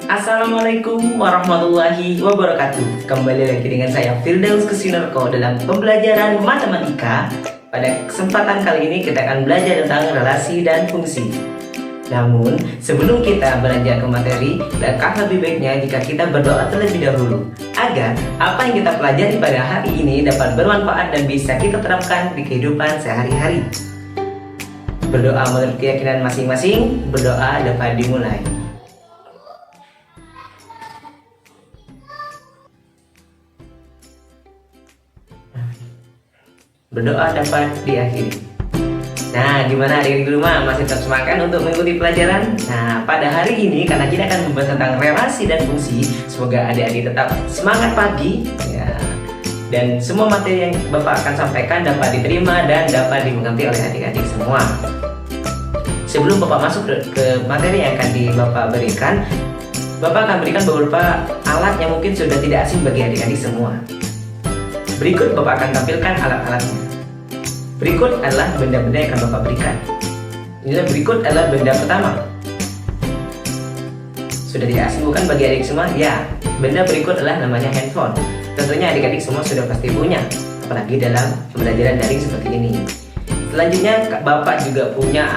Assalamualaikum warahmatullahi wabarakatuh. Kembali lagi dengan saya Firdaus Kusinerko dalam pembelajaran matematika. Pada kesempatan kali ini kita akan belajar tentang relasi dan fungsi. Namun sebelum kita beranjak ke materi, langkah lebih baiknya jika kita berdoa terlebih dahulu agar apa yang kita pelajari pada hari ini dapat bermanfaat dan bisa kita terapkan di kehidupan sehari-hari. Berdoa menurut keyakinan masing-masing, berdoa dapat dimulai. Berdoa dapat diakhiri. Nah, gimana adik-adik di rumah? Masih tetap semangat untuk mengikuti pelajaran? Nah, pada hari ini karena kita akan membahas tentang relasi dan fungsi, semoga adik-adik tetap semangat pagi ya. Dan semua materi yang Bapak akan sampaikan dapat diterima dan dapat dimengerti oleh adik-adik semua. Sebelum Bapak masuk ke materi yang akan Bapak berikan, Bapak akan berikan beberapa alat yang mungkin sudah tidak asing bagi adik-adik semua. Berikut Bapak akan tampilkan alat-alatnya. Berikut adalah benda-benda yang akan Bapak berikan. Inilah berikut adalah benda pertama. Sudah tidak asing bukan bagi adik semua? Ya, benda berikut adalah namanya handphone. Tentunya adik-adik semua sudah pasti punya, apalagi dalam pembelajaran daring seperti ini. Selanjutnya Bapak juga punya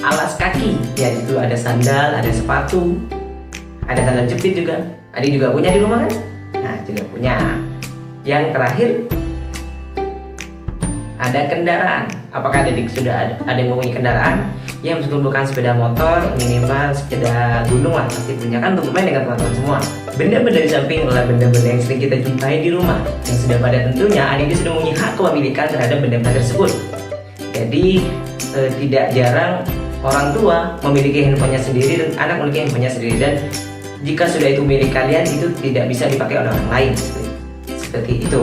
alas kaki, yaitu ada sandal, ada sepatu, ada sandal jepit juga. Adik juga punya di rumah kan? Nah, juga punya. Yang terakhir ada kendaraan. Apakah adik sudah ada yang mempunyai kendaraan? Ya, meskipun bukan sepeda motor, minimal sepeda gunung lah pasti punya kan untuk bermain dengan teman-teman semua. Benda-benda di samping adalah benda-benda yang sering kita jumpai di rumah, yang sudah pada tentunya adik sudah mempunyai hak kepemilikan terhadap benda-benda tersebut. Jadi tidak jarang orang tua memiliki handphonenya sendiri dan anak memiliki handphonenya sendiri, dan jika sudah itu milik kalian itu tidak bisa dipakai oleh orang lain. Seperti itu.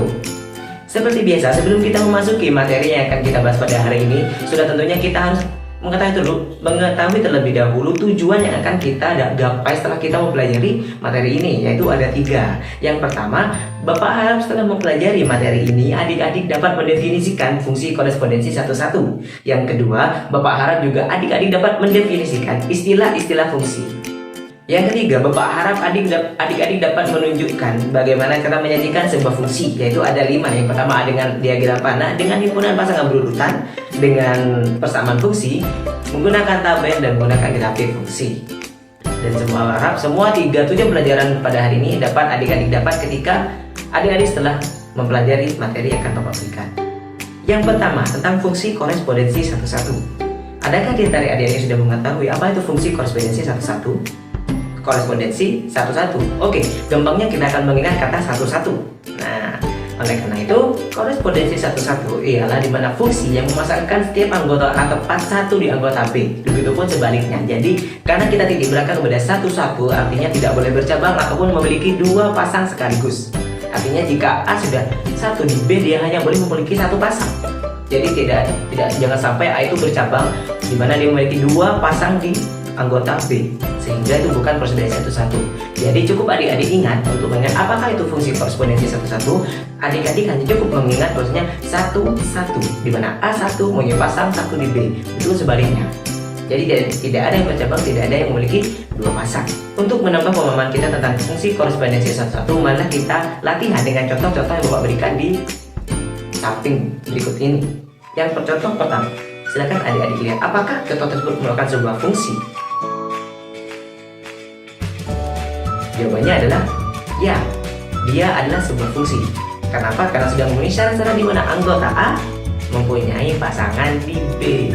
Seperti biasa, sebelum kita memasuki materi yang akan kita bahas pada hari ini, sudah tentunya kita harus mengetahui terlebih dahulu tujuan yang akan kita gapai setelah kita mempelajari materi ini, yaitu ada 3. Yang pertama, Bapak harap setelah mempelajari materi ini, adik-adik dapat mendefinisikan fungsi korespondensi satu-satu. Yang kedua, Bapak harap juga adik-adik dapat mendefinisikan istilah-istilah fungsi. Yang ketiga, Bapak harap adik-adik dapat menunjukkan bagaimana cara menyajikan sebuah fungsi, yaitu ada 5. Yang pertama dengan diagram panah, dengan himpunan pasangan berurutan, dengan persamaan fungsi, menggunakan tabel, dan menggunakan grafik fungsi. Dan semua harap semua 3 tujuan pelajaran pada hari ini dapat adik-adik dapat ketika adik-adik setelah mempelajari materi yang akan Bapak berikan. Yang pertama, tentang fungsi korespondensi satu-satu. Adakah di antara adik-adik sudah mengetahui apa itu fungsi korespondensi satu-satu? Korespondensi satu-satu. Oke, gampangnya kita akan mengingat kata satu-satu. Nah, oleh karena itu, korespondensi satu-satu ialah dimana fungsi yang memasangkan setiap anggota A tepat satu di anggota B. Begitupun sebaliknya. Jadi, karena kita titik beratkan kepada satu-satu, artinya tidak boleh bercabang ataupun memiliki 2 pasang sekaligus. Artinya jika A sudah 1 di B, dia hanya boleh memiliki 1 pasang. Jadi jangan sampai A itu bercabang di mana dia memiliki 2 pasang di anggota B, sehingga itu bukan korespondensi satu-satu. Jadi cukup adik-adik ingat untuk mengingat apakah itu fungsi korespondensi satu-satu. Adik-adik hanya cukup mengingat bahwasanya satu-satu, di mana A1 mempunyai pasang 1 di B, itu sebaliknya. Jadi tidak ada yang bercabang, tidak ada yang memiliki 2 pasang. Untuk menambah pemahaman kita tentang fungsi korespondensi satu-satu, marilah kita latihan dengan contoh-contoh yang Bapak berikan di samping berikut ini. Yang contoh pertama, silakan adik-adik lihat apakah contoh tersebut merupakan sebuah fungsi. Jawabannya adalah ya, dia adalah sebuah fungsi. Kenapa? Karena sudah memenuhi syarat-syarat di mana anggota A mempunyai pasangan di B.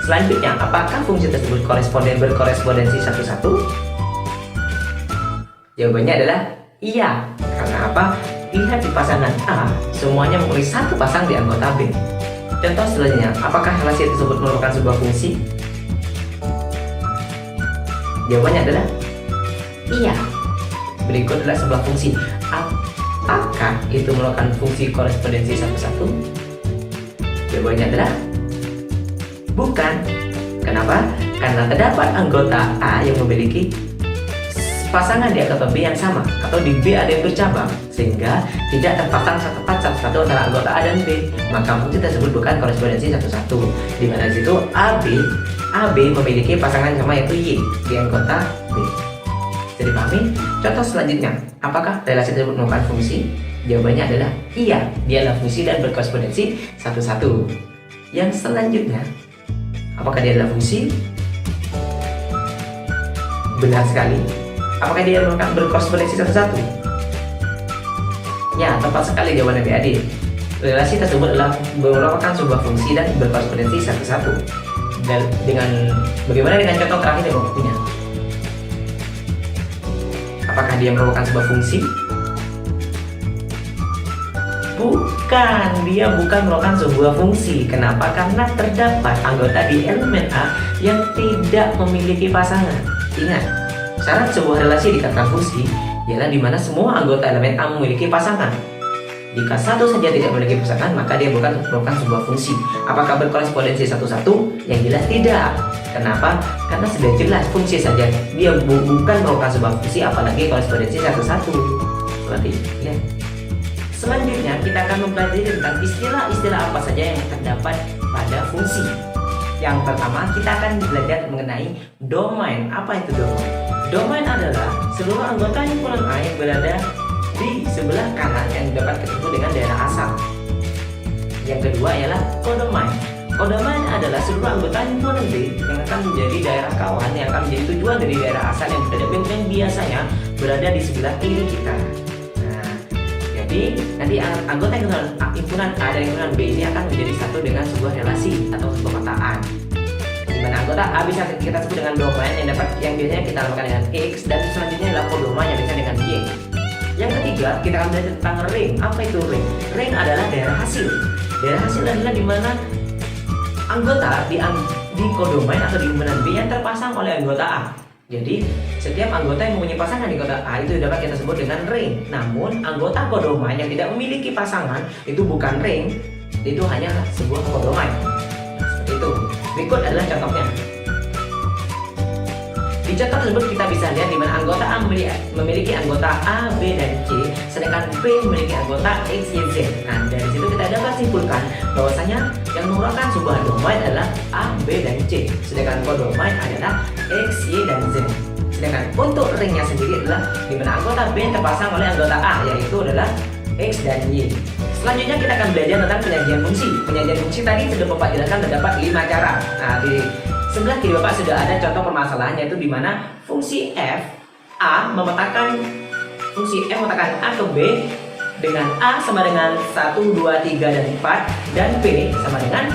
Selanjutnya, apakah fungsi tersebut berkorespondensi satu-satu? Jawabannya adalah iya. Karena apa? Lihat di pasangan A, semuanya mempunyai 1 pasang di anggota B. Contoh selanjutnya, apakah relasi tersebut merupakan sebuah fungsi? Jawabannya adalah iya. Berikut adalah sebuah fungsi. Apakah itu merupakan fungsi korespondensi satu-satu? Jawabannya adalah bukan. Kenapa? Karena terdapat anggota A yang memiliki pasangan di anggota B yang sama, atau di B ada yang bercabang, sehingga tidak terpasang satu-satu antara anggota A dan B. Maka fungsi tersebut bukan korespondensi satu-satu. Di mana di situ AB memiliki pasangan sama, yaitu Y di anggota B. Bisa dipahami? Contoh selanjutnya, apakah relasi tersebut merupakan fungsi? Jawabannya adalah iya, dia adalah fungsi dan berkorespondensi satu-satu. Yang selanjutnya, apakah dia adalah fungsi? Benar sekali. Apakah dia merupakan berkorespondensi satu-satu? Ya, tepat sekali jawaban adik-adik. Relasi tersebut adalah merupakan sebuah fungsi dan berkorespondensi satu-satu. Dan bagaimana dengan contoh terakhir yang Bapak punya? Apakah dia merupakan sebuah fungsi? Bukan, dia bukan merupakan sebuah fungsi. Kenapa? Karena terdapat anggota di elemen A yang tidak memiliki pasangan. Ingat, syarat sebuah relasi dikatakan fungsi ialah di mana semua anggota elemen A memiliki pasangan. Jika satu saja tidak memiliki pasangan, maka dia bukan merupakan sebuah fungsi. Apakah berkorespondensi satu-satu? Yang jelas tidak. Kenapa? Karena sudah jelas fungsi saja. Dia bukan merupakan sebuah fungsi, apalagi korespondensi satu-satu. Seperti ya. Selanjutnya kita akan mempelajari tentang istilah-istilah apa saja yang terdapat pada fungsi. Yang pertama kita akan belajar mengenai domain. Apa itu domain? Domain adalah seluruh anggota himpunan A yang berada di sebelah kanan yang dapat ketemu dengan daerah asal. Yang kedua ialah kodomain. Kodomain adalah seluruh anggota himpunan B yang akan menjadi daerah kawan yang akan menjadi tujuan dari daerah asal yang biasanya berada di sebelah kiri kita. Nah, jadi nanti anggota himpunan A dan himpunan B ini akan menjadi satu dengan sebuah relasi atau pemetaan. Di mana anggota A bisa kita sebut dengan domain yang biasanya kita lakukan dengan X, dan selanjutnya adalah kodomain yang biasanya dengan Y. Yang ketiga, kita akan belajar tentang ring. Apa itu ring? Ring adalah daerah hasil. Daerah hasil adalah di mana anggota di kodomain atau di himpunan B yang terpasang oleh anggota A. Jadi, setiap anggota yang mempunyai pasangan di anggota A itu dapat kita sebut dengan ring. Namun, anggota kodomain yang tidak memiliki pasangan itu bukan ring, itu hanya sebuah kodomain. Nah, seperti itu. Berikut adalah contohnya. Di contoh tersebut kita bisa lihat di mana anggota A memiliki anggota A, B, dan C, sedangkan B memiliki anggota X, Y, Z. Nah, dari situ kita dapat simpulkan bahwasanya yang merupakan sebuah domain adalah A, B, dan C, sedangkan kodomain adalah X, Y, dan Z. Sedangkan untuk ringnya sendiri adalah di mana anggota B terpasang oleh anggota A, yaitu adalah X dan Y. Selanjutnya kita akan belajar tentang penyajian fungsi. Penyajian fungsi tadi sudah Bapak jelaskan terdapat 5 cara. Nah, di sebelah kiri Bapak sudah ada contoh permasalahan, yaitu di mana fungsi f A memetakan A ke B dengan A sama dengan 1, 2, 3, dan 4, dan B sama dengan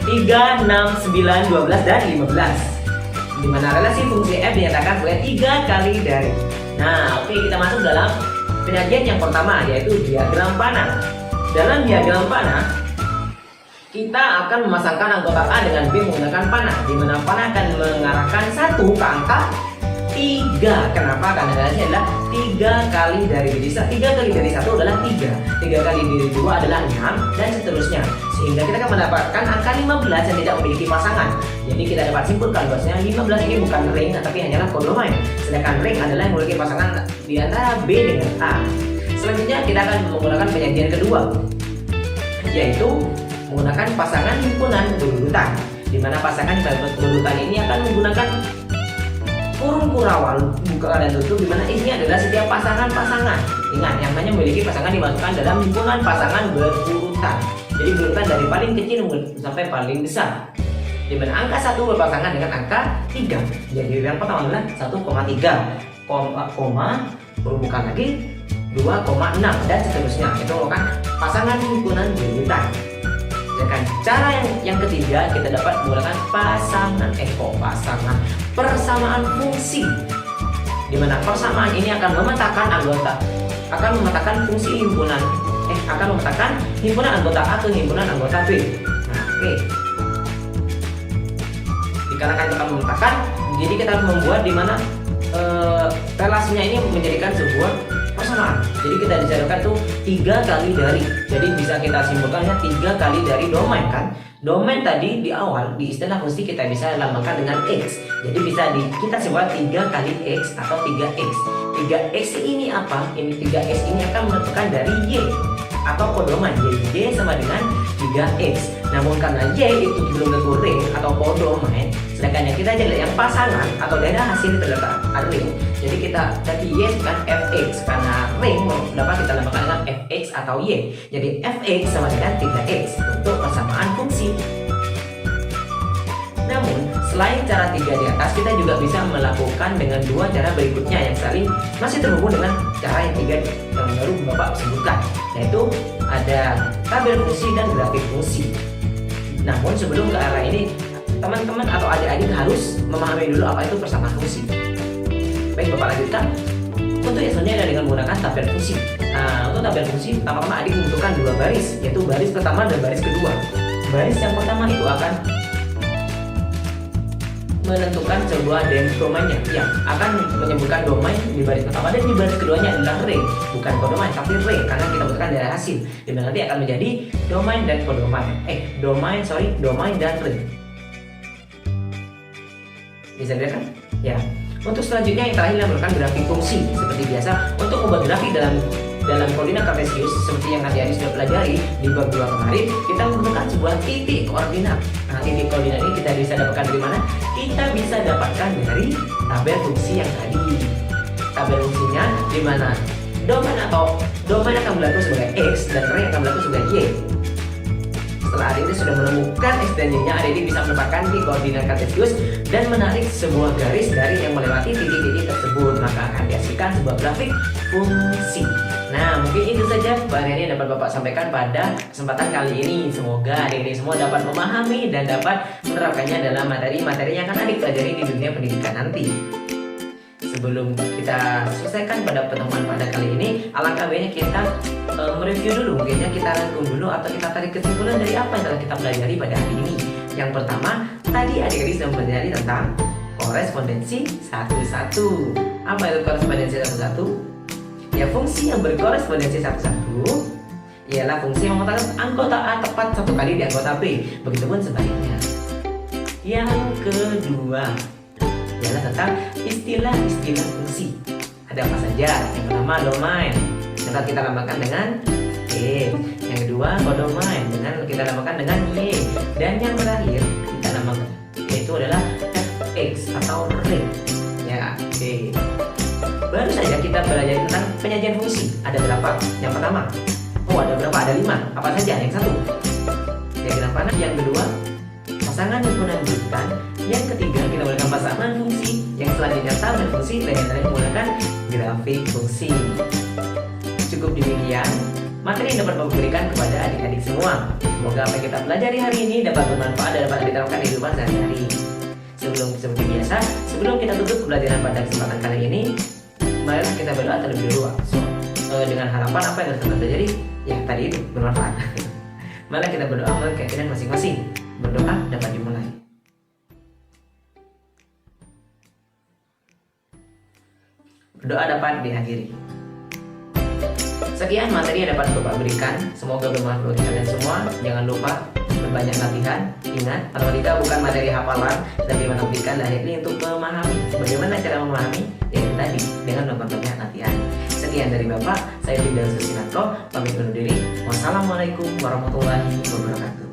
3, 6, 9, 12, dan 15. Di mana relasi fungsi f dinyatakan sebagai 3 kali dari. Nah, oke, kita masuk dalam penyajian yang pertama, yaitu diagram panah. Dalam diagram panah kita akan memasangkan anggota A dengan B menggunakan panah, di mana panah akan mengarahkan 1 ke angka 3. Kenapa? Karena relasinya adalah 3 kali dari 3 kali dari 1 adalah 3 kali dari 2 adalah 6, dan seterusnya, sehingga kita akan mendapatkan angka 15 yang tidak memiliki pasangan. Jadi kita dapat simpulkan bahwasanya 15 ini bukan ring tapi hanyalah kodomain, sedangkan ring adalah yang memiliki pasangan di antara B dengan A. Selanjutnya kita akan menggunakan penyajian kedua, yaitu menggunakan pasangan himpunan berurutan, di mana pasangan berurutan ini akan menggunakan kurung kurawal buka dan tutup, di mana isinya adalah setiap pasangan-pasangan. Ingat, yang hanya memiliki pasangan dimasukkan dalam himpunan pasangan berurutan. Jadi berurutan dari paling kecil sampai paling besar, di mana angka 1 berpasangan dengan angka 3. Jadi yang pertama adalah 1,3, koma berbukan lagi 2,6, dan seterusnya. Itu merupakan pasangan himpunan berurutan. Sedangkan cara yang ketiga kita dapat menggunakan persamaan fungsi, di mana persamaan ini akan memetakan fungsi himpunan akan memetakan himpunan anggota A ke himpunan anggota B. Nah, oke. Dikarenakan kita memetakan, jadi kita membuat di mana relasinya ini menjadikan sebuah persamaan. Jadi kita disyaratkan tuh 3 kali dari. Jadi bisa kita simpulkannya 3 kali dari domain kan. Domain tadi di awal di istilah fungsi kita bisa lambangkan dengan X. Jadi bisa kita sebut 3 kali X atau 3X. 3X ini apa? Ini 3X ini akan menentukan dari Y. atau kodomain. Jadi Y sama dengan 3X. Namun karena Y itu belum tentu ring atau kodomain, sedangkan yang kita cari yang pasangan atau daerah hasil itu adalah ring. Jadi kita ganti Y dengan Fx, karena ring dapat kita namakan dengan Fx atau Y. Jadi Fx sama dengan 3X untuk persamaan fungsi. Namun, selain cara 3 di atas, kita juga bisa melakukan dengan 2 cara berikutnya yang saling masih terhubung dengan cara yang 3 yang baru Bapak sebutkan, yaitu ada tabel fungsi dan grafik fungsi. Namun sebelum ke arah ini, teman-teman atau adik-adik harus memahami dulu apa itu persamaan fungsi. Baik, Bapak lanjutkan. Untuk yang selanjutnya adalah dengan menggunakan tabel fungsi. Nah, untuk tabel fungsi, pertama-tama adik membutuhkan 2 baris, yaitu baris pertama dan baris kedua. Baris yang pertama itu akan menentukan sebuah domainnya, yang akan menyebutkan domain di baris pertama, dan di baris keduanya adalah ring, bukan kodomain tapi ring, karena kita butuhkan dari hasil, dimana nanti akan menjadi domain dan kodomain, domain dan ring. Bisa dilihat kan? Ya. Untuk selanjutnya yang terakhir yang merupakan grafik fungsi. Seperti biasa, untuk membuat grafik dalam koordinat kartesius seperti yang adik-adik sudah pelajari di bab 2 kemarin, kita membutuhkan sebuah titik koordinat. Nah, titik koordinat ini kita bisa dapatkan dari mana? Kita bisa dapatkan dari tabel fungsi yang tadi. Tabel fungsinya di mana domain akan berlaku sebagai X dan ring akan berlaku sebagai Y. Setelah adik-adik sudah menemukan X dan Y-nya, adik-adik bisa menempatkan di koordinat kartesius dan menarik sebuah garis dari yang melewati titik-titik tersebut, maka akan dihasilkan sebuah grafik fungsi. Nah, mungkin itu saja bahan yang dapat Bapak sampaikan pada kesempatan kali ini. Semoga adik-adik semua dapat memahami dan dapat menerapkannya dalam materi-materi yang akan adik pelajari di dunia pendidikan nanti. Sebelum kita selesaikan pada pertemuan pada kali ini, alangkah baiknya kita mereview dulu, mungkinnya kita rangkum dulu atau kita tarik kesimpulan dari apa yang telah kita pelajari pada hari ini. Yang pertama, tadi adik-adik sudah mempelajari tentang korespondensi satu-satu. Apa itu korespondensi satu-satu? Ya, fungsi yang berkorespondensi satu-satu ialah fungsi yang mengatakan anggota A tepat satu kali di anggota B. Begitupun sebaliknya. Yang kedua ialah tentang istilah-istilah fungsi. Ada apa saja? Yang pertama, domain, dapat kita lambangkan dengan E. Yang kedua, kodomain, dengan kita lambangkan dengan Y. Dan yang terakhir kita lambangkan yaitu adalah Fx atau ring. Ya, oke. Baru saja kita belajar tentang penyajian fungsi. Ada berapa? Yang pertama, ada berapa? Ada 5. Apa saja? Yang satu, diagram panah. Yang kedua, pasangan himpunan bulan. Yang ketiga, kita menggunakan pasangan fungsi. Yang selanjutnya tabel fungsi, dan yang terakhir menggunakan grafik fungsi. Cukup demikian materi yang dapat Bapak berikan kepada adik-adik semua. Semoga apa yang kita pelajari hari ini dapat bermanfaat dan dapat diterapkan di kehidupan sehari-hari. Seperti biasa, sebelum kita tutup pembelajaran pada kesempatan kali ini, marilah kita berdoa terlebih dahulu. Dengan harapan apa yang harus kita pelajari, ya tadi itu bermanfaat. Marilah kita berdoa menurut keyakinan masing-masing. Berdoa dapat dimulai. Berdoa dapat diakhiri. Sekian materi yang dapat Bapak berikan. Semoga bermanfaat bagi kalian semua. Jangan lupa berbanyak latihan. Ingat, matematika bukan materi hafalan, tapi matematika lahirnya untuk memahami. Bagaimana cara memahami? Yaitu tadi, dengan melakukan banyak latihan. Sekian dari Bapak, saya Firdaus Susinatko, pamit undur diri. Wassalamualaikum warahmatullahi wabarakatuh.